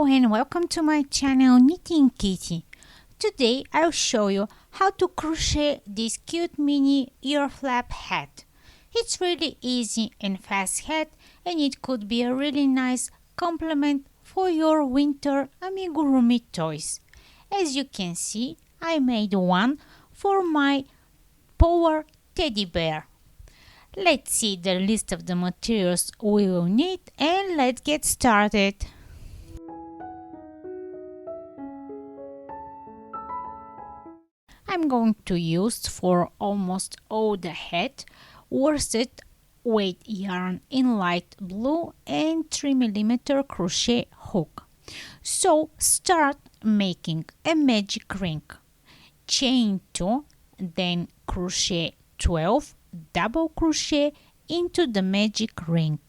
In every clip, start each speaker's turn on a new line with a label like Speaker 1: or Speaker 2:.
Speaker 1: Hello and welcome to my channel Knitting Kitty. Today I'll show you how to crochet this cute mini earflap hat. It's really easy and fast hat, and it could be a really nice complement for your winter amigurumi toys. As you can see, I made one for my power teddy bear. Let's see the list of the materials we will need and let's get started. I'm going to use for almost all the hat worsted weight yarn in light blue and 3mm crochet hook. So start making a magic ring. Chain 2, then crochet 12 double crochet into the magic ring.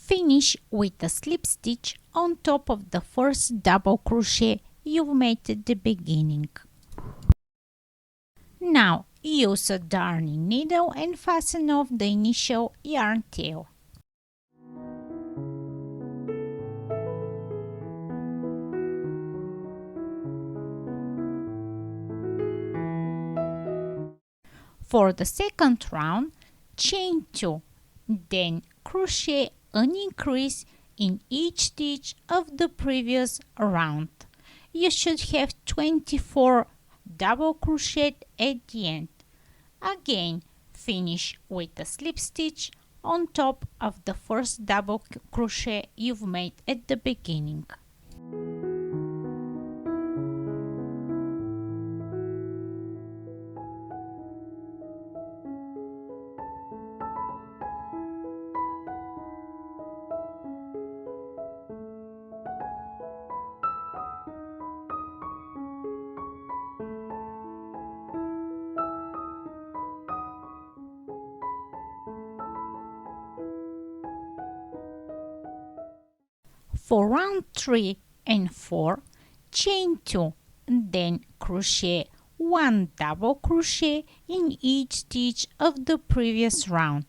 Speaker 1: Finish with a slip stitch on top of the first double crochet you've made at the beginning. Now use a darning needle and fasten off the initial yarn tail. For the second round, chain 2, then crochet an increase in each stitch of the previous round. You should have 24 double crochet at the end. Again, finish with a slip stitch on top of the first double crochet you've made at the beginning. For round 3 and 4, chain 2, then crochet 1 double crochet in each stitch of the previous round.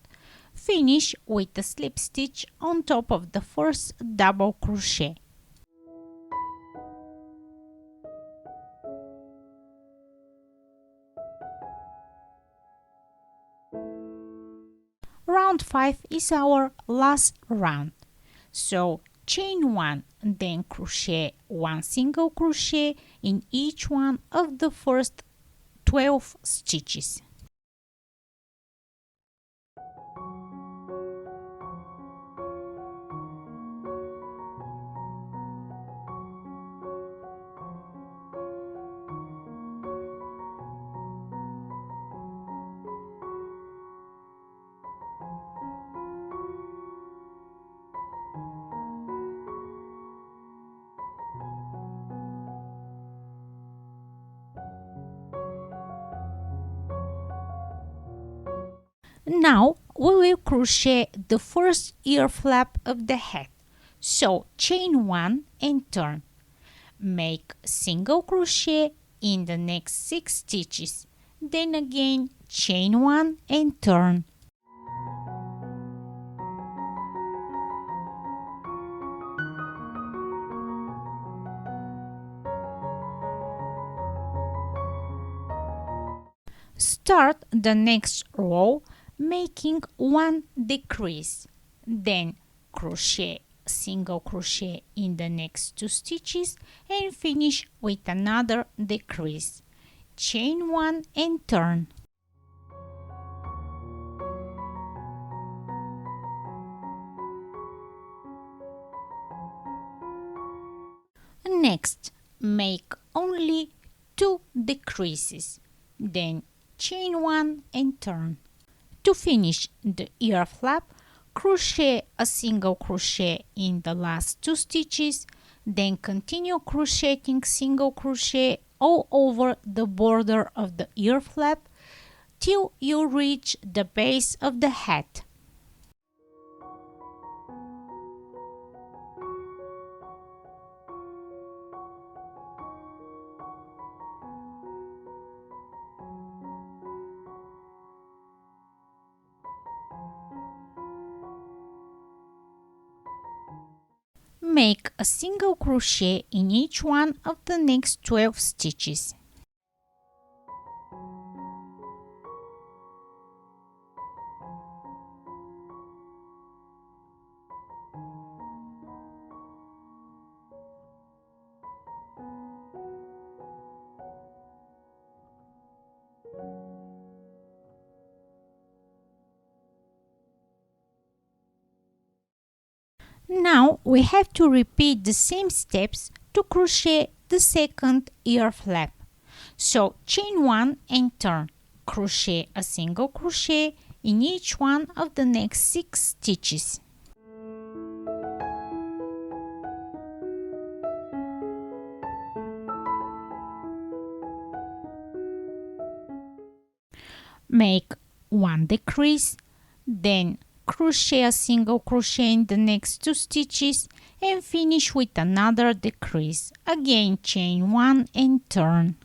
Speaker 1: Finish with a slip stitch on top of the first double crochet. Round 5 is our last round. So chain 1, then crochet 1 single crochet in each one of the first 12 stitches. Now we will crochet the first ear flap of the hat. So chain 1 and turn. Make single crochet in the next 6 stitches. Then again chain 1 and turn. Start the next row making 1 decrease, then crochet single crochet in the next 2 stitches and finish with another decrease. Chain 1 and turn. Next, make only 2 decreases, then chain 1 and turn. To finish the ear flap, crochet a single crochet in the last 2 stitches, then continue crocheting single crochet all over the border of the ear flap till you reach the base of the hat. Make a single crochet in each one of the next 12 stitches. Now we have to repeat the same steps to crochet the second ear flap. So chain 1 and turn. Crochet a single crochet in each one of the next 6 stitches. Make 1 decrease, then crochet a single crochet in the next 2 stitches and finish with another decrease. Again chain 1 and turn.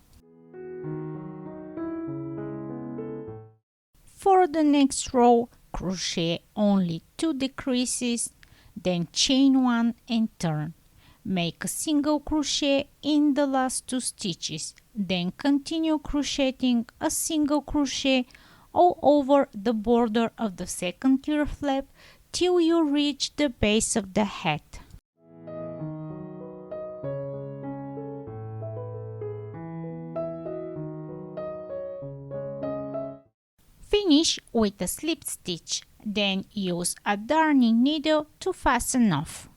Speaker 1: For the next row, crochet only 2 decreases, then chain 1 and turn. Make a single crochet in the last 2 stitches, then continue crocheting a single crochet all over the border of the second ear flap till you reach the base of the hat. Finish with a slip stitch, then use a darning needle to fasten off.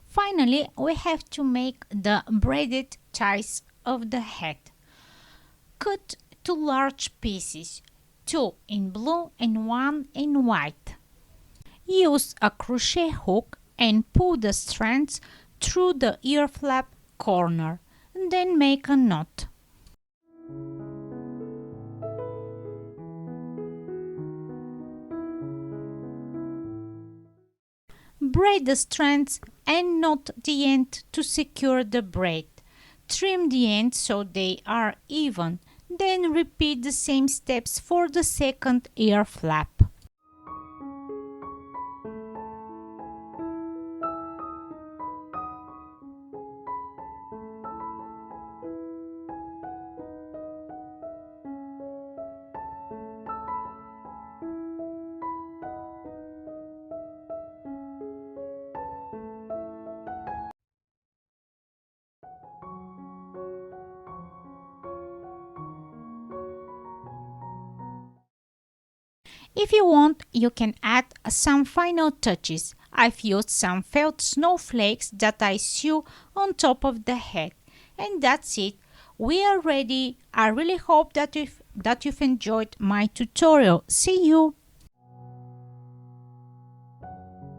Speaker 1: Finally, we have to make the braided ties of the hat. Cut 2 large pieces, 2 in blue and 1 in white. Use a crochet hook and pull the strands through the ear flap corner, then make a knot. Braid the strands and knot the end to secure the braid. Trim the ends so they are even, then repeat the same steps for the second ear flap. If you want, you can add some final touches. I've used some felt snowflakes that I sew on top of the hat. And that's it. We are ready. I really hope that you've enjoyed my tutorial. See you!